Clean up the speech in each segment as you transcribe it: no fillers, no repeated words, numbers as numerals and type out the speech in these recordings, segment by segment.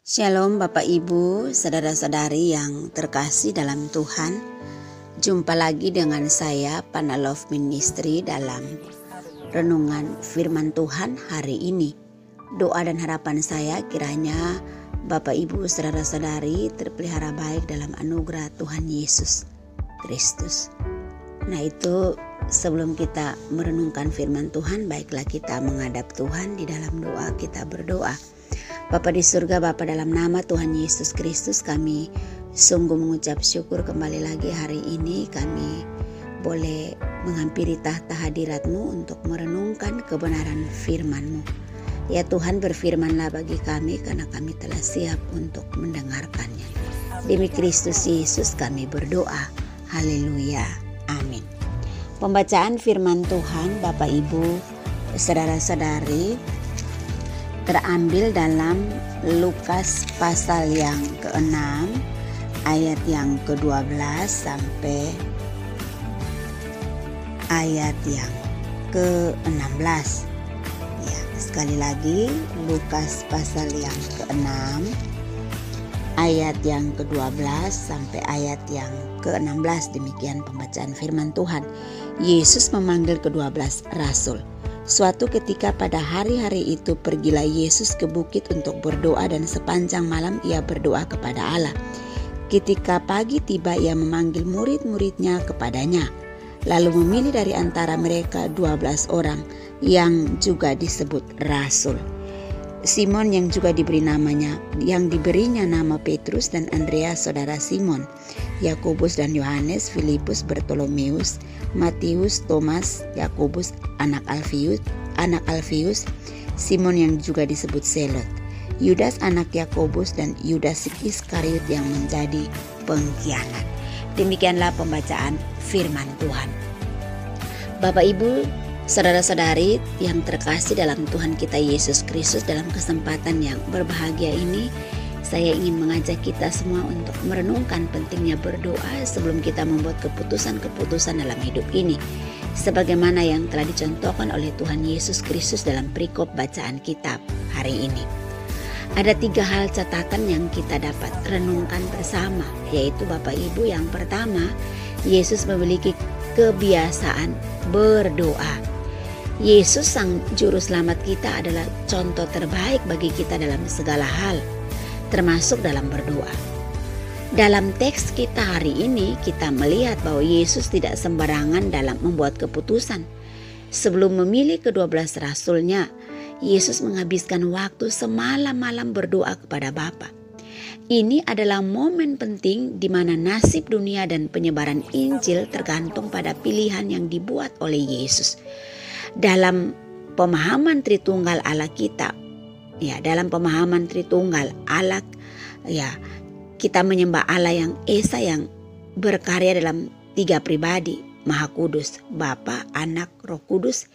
Shalom Bapak Ibu, saudara-saudari yang terkasih dalam Tuhan. Jumpa lagi dengan saya Pana Love Ministry dalam renungan firman Tuhan hari ini. Doa dan harapan saya kiranya Bapak Ibu saudara-saudari terpelihara baik dalam anugerah Tuhan Yesus Kristus. Nah itu sebelum kita merenungkan firman Tuhan, baiklah kita menghadap Tuhan di dalam doa. Kita berdoa. Bapa di surga, Bapa dalam nama Tuhan Yesus Kristus, kami sungguh mengucap syukur kembali lagi hari ini kami boleh menghampiri tahta hadirat-Mu untuk merenungkan kebenaran firman-Mu. Ya Tuhan, berfirmanlah bagi kami karena kami telah siap untuk mendengarkannya. Demi Kristus Yesus kami berdoa. Haleluya. Amin. Pembacaan firman Tuhan Bapak Ibu, saudara-saudari, terambil dalam Lukas pasal yang ke-6 ayat yang ke-12 sampai ayat yang ke-16. Ya, sekali lagi Lukas pasal yang ke-6 ayat yang ke-12 sampai ayat yang ke-16. Demikian pembacaan firman Tuhan. Yesus memanggil ke-12 rasul. Suatu ketika pada hari-hari itu pergilah Yesus ke bukit untuk berdoa dan sepanjang malam ia berdoa kepada Allah. Ketika pagi tiba ia memanggil murid-muridnya kepadanya. Lalu memilih dari antara mereka 12 orang yang juga disebut rasul. Simon yang juga diberinya nama Petrus dan Andreas saudara Simon, Yakobus dan Yohanes, Filipus, Bartolomeus, Matius, Thomas, Yakobus anak Alfius, Simon yang juga disebut Selot, Yudas anak Yakobus dan Yudas Iskariot yang menjadi pengkhianat. Demikianlah pembacaan firman Tuhan. Bapak Ibu, saudara-saudari yang terkasih dalam Tuhan kita Yesus Kristus, dalam kesempatan yang berbahagia ini saya ingin mengajak kita semua untuk merenungkan pentingnya berdoa sebelum kita membuat keputusan-keputusan dalam hidup ini, sebagaimana yang telah dicontohkan oleh Tuhan Yesus Kristus dalam perikop bacaan kita hari ini. Ada 3 hal catatan yang kita dapat renungkan bersama, yaitu Bapak Ibu, yang pertama, Yesus memiliki kebiasaan berdoa. Yesus sang juru selamat kita adalah contoh terbaik bagi kita dalam segala hal, termasuk dalam berdoa. Dalam teks kita hari ini kita melihat bahwa Yesus tidak sembarangan dalam membuat keputusan. Sebelum memilih ke-12 rasulnya, Yesus menghabiskan waktu semalam-malam berdoa kepada Bapa. Ini adalah momen penting di mana nasib dunia dan penyebaran Injil tergantung pada pilihan yang dibuat oleh Yesus. Dalam pemahaman Tritunggal Allah kita, dalam pemahaman Tritunggal Allah, kita menyembah Allah yang Esa, yang berkarya dalam 3 pribadi, Maha Kudus, Bapa, Anak, Roh Kudus.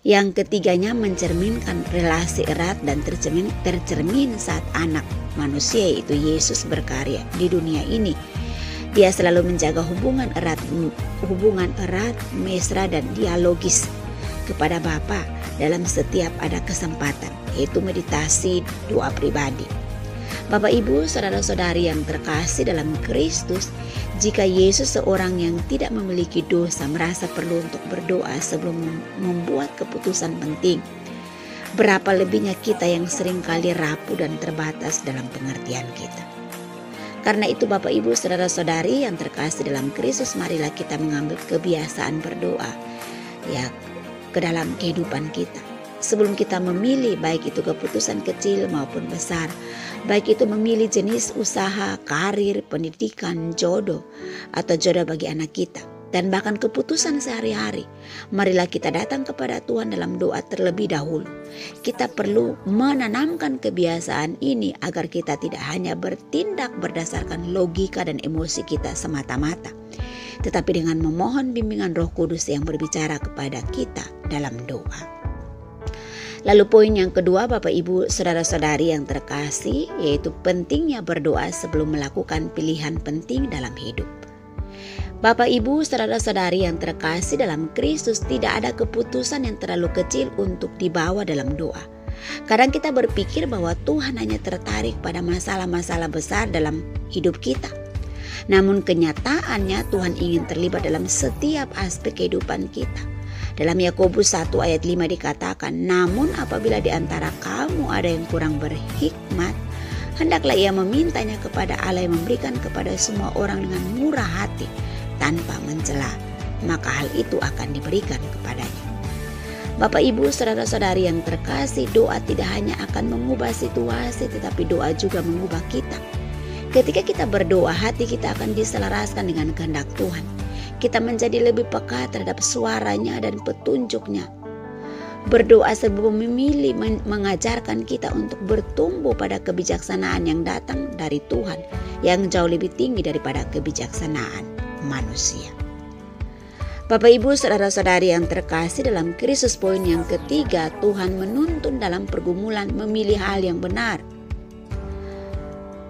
Yang ketiganya mencerminkan relasi erat dan tercermin saat Anak manusia, yaitu Yesus, berkarya di dunia ini. Dia selalu menjaga hubungan erat, mesra dan dialogis kepada Bapa dalam setiap ada kesempatan, yaitu meditasi doa pribadi. Bapak Ibu, saudara-saudari yang terkasih dalam Kristus, jika Yesus, seorang yang tidak memiliki dosa, merasa perlu untuk berdoa sebelum membuat keputusan penting, berapa lebihnya kita yang seringkali rapuh dan terbatas dalam pengertian kita. Karena itu Bapak Ibu, saudara-saudari yang terkasih dalam Kristus, marilah kita mengambil kebiasaan berdoa ke dalam kehidupan kita. Sebelum kita memilih, baik itu keputusan kecil maupun besar, baik itu memilih jenis usaha, karir, pendidikan, jodoh, atau jodoh bagi anak kita, dan bahkan keputusan sehari-hari, marilah kita datang kepada Tuhan dalam doa terlebih dahulu. Kita perlu menanamkan kebiasaan ini agar kita tidak hanya bertindak berdasarkan logika dan emosi kita semata-mata, tetapi dengan memohon bimbingan Roh Kudus yang berbicara kepada kita dalam doa. Lalu poin yang kedua, Bapak Ibu saudara-saudari yang terkasih, yaitu pentingnya berdoa sebelum melakukan pilihan penting dalam hidup. Bapak Ibu saudara-saudari yang terkasih dalam Kristus, tidak ada keputusan yang terlalu kecil untuk dibawa dalam doa. Kadang kita berpikir bahwa Tuhan hanya tertarik pada masalah-masalah besar dalam hidup kita. Namun kenyataannya Tuhan ingin terlibat dalam setiap aspek kehidupan kita. Dalam Yakobus 1 ayat 5 dikatakan, namun apabila di antara kamu ada yang kurang berhikmat, hendaklah ia memintanya kepada Allah yang memberikan kepada semua orang dengan murah hati tanpa mencela, maka hal itu akan diberikan kepadanya. Bapak, Ibu, saudara-saudari yang terkasih, doa tidak hanya akan mengubah situasi, tetapi doa juga mengubah kita. Ketika kita berdoa, hati kita akan diselaraskan dengan kehendak Tuhan. Kita menjadi lebih peka terhadap suaranya dan petunjuknya. Berdoa sebelum memilih mengajarkan kita untuk bertumbuh pada kebijaksanaan yang datang dari Tuhan, yang jauh lebih tinggi daripada kebijaksanaan manusia. Bapak, Ibu, saudara-saudari yang terkasih, dalam Kristus poin yang ketiga, Tuhan menuntun dalam pergumulan memilih hal yang benar.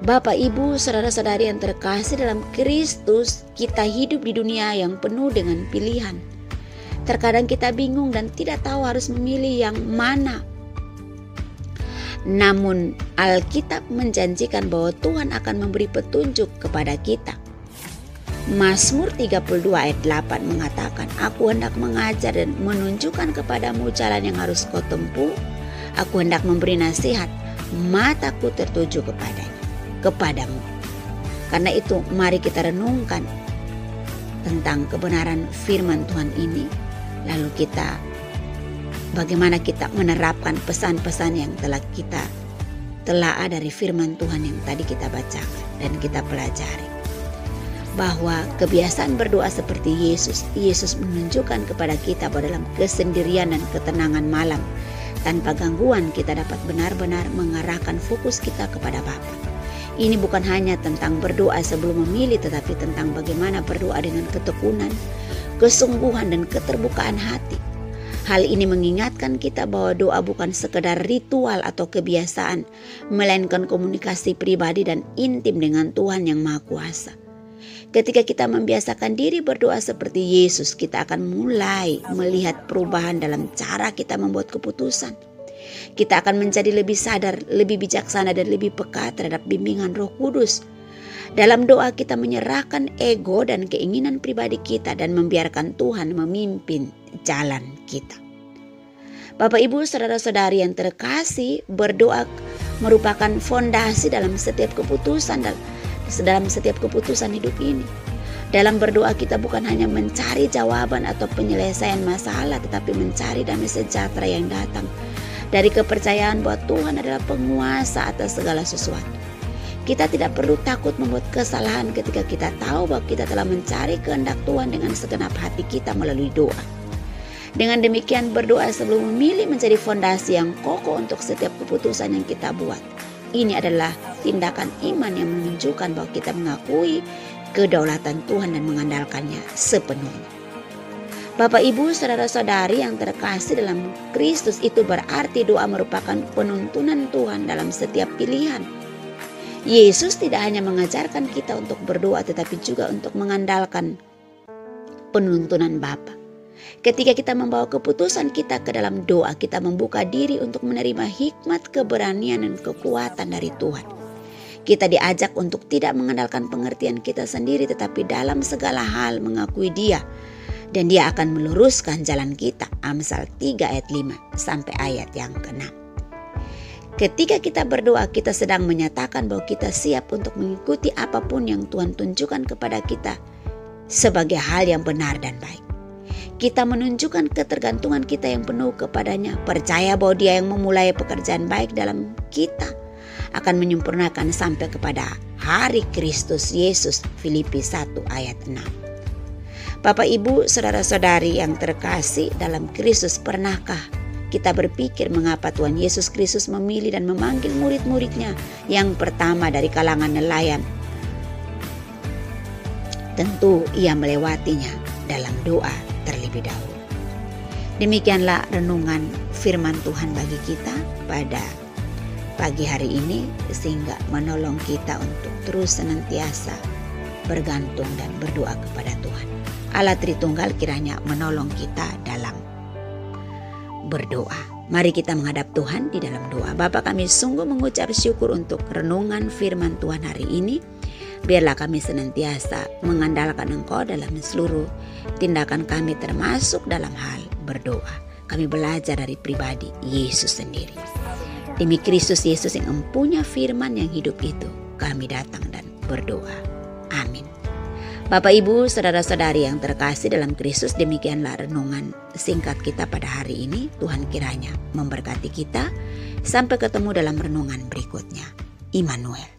Bapak, Ibu, saudara-saudari yang terkasih, dalam Kristus kita hidup di dunia yang penuh dengan pilihan. Terkadang kita bingung dan tidak tahu harus memilih yang mana. Namun Alkitab menjanjikan bahwa Tuhan akan memberi petunjuk kepada kita. Mazmur 32 ayat 8 mengatakan, aku hendak mengajar dan menunjukkan kepadamu jalan yang harus kau tempuh. Aku hendak memberi nasihat, mataku tertuju kepadamu. Karena itu mari kita renungkan tentang kebenaran firman Tuhan ini. Lalu kita, bagaimana kita menerapkan pesan-pesan yang telah kita telaah dari firman Tuhan yang tadi kita bacakan dan kita pelajari. Bahwa kebiasaan berdoa seperti Yesus menunjukkan kepada kita bahwa dalam kesendirian dan ketenangan malam, tanpa gangguan kita dapat benar-benar mengarahkan fokus kita kepada Bapa. Ini bukan hanya tentang berdoa sebelum memilih, tetapi tentang bagaimana berdoa dengan ketekunan, kesungguhan dan keterbukaan hati. Hal ini mengingatkan kita bahwa doa bukan sekedar ritual atau kebiasaan, melainkan komunikasi pribadi dan intim dengan Tuhan yang Maha Kuasa. Ketika kita membiasakan diri berdoa seperti Yesus, kita akan mulai melihat perubahan dalam cara kita membuat keputusan. Kita akan menjadi lebih sadar, lebih bijaksana dan lebih peka terhadap bimbingan Roh Kudus. Dalam doa kita menyerahkan ego dan keinginan pribadi kita dan membiarkan Tuhan memimpin jalan kita. Bapak, Ibu, saudara-saudari yang terkasih, berdoa merupakan fondasi dalam setiap keputusan hidup ini. Dalam berdoa kita bukan hanya mencari jawaban atau penyelesaian masalah, tetapi mencari damai sejahtera yang datang dari kepercayaan bahwa Tuhan adalah penguasa atas segala sesuatu. Kita tidak perlu takut membuat kesalahan ketika kita tahu bahwa kita telah mencari kehendak Tuhan dengan segenap hati kita melalui doa. Dengan demikian, berdoa sebelum memilih menjadi fondasi yang kokoh untuk setiap keputusan yang kita buat. Ini adalah tindakan iman yang menunjukkan bahwa kita mengakui kedaulatan Tuhan dan mengandalkannya sepenuhnya. Bapak, Ibu, saudara-saudari yang terkasih, dalam Kristus itu berarti doa merupakan penuntunan Tuhan dalam setiap pilihan. Yesus tidak hanya mengajarkan kita untuk berdoa, tetapi juga untuk mengandalkan penuntunan Bapa. Ketika kita membawa keputusan kita ke dalam doa, kita membuka diri untuk menerima hikmat, keberanian, dan kekuatan dari Tuhan. Kita diajak untuk tidak mengandalkan pengertian kita sendiri, tetapi dalam segala hal mengakui Dia, dan Dia akan meluruskan jalan kita. Amsal 3 ayat 5 sampai ayat yang ke-6. Ketika kita berdoa, kita sedang menyatakan bahwa kita siap untuk mengikuti apapun yang Tuhan tunjukkan kepada kita sebagai hal yang benar dan baik. Kita menunjukkan ketergantungan kita yang penuh kepadanya, percaya bahwa Dia yang memulai pekerjaan baik dalam kita akan menyempurnakan sampai kepada hari Kristus Yesus. Filipi 1 ayat 6. Bapak, Ibu, saudara-saudari yang terkasih, dalam Kristus pernahkah kita berpikir mengapa Tuhan Yesus Kristus memilih dan memanggil murid-muridnya yang pertama dari kalangan nelayan? Tentu Ia melewatinya dalam doa terlebih dahulu. Demikianlah renungan firman Tuhan bagi kita pada pagi hari ini, sehingga menolong kita untuk terus senantiasa bergantung dan berdoa kepada Tuhan. Allah Tritunggal kiranya menolong kita dalam berdoa. Mari kita menghadap Tuhan di dalam doa. Bapa, kami sungguh mengucap syukur untuk renungan firman Tuhan hari ini. Biarlah kami senantiasa mengandalkan Engkau dalam seluruh tindakan kami, termasuk dalam hal berdoa. Kami belajar dari pribadi Yesus sendiri. Demi Kristus Yesus yang mempunyai firman yang hidup itu, kami datang dan berdoa. Amin. Bapak, Ibu, saudara-saudari yang terkasih dalam Kristus, demikianlah renungan singkat kita pada hari ini. Tuhan kiranya memberkati kita. Sampai ketemu dalam renungan berikutnya. Immanuel.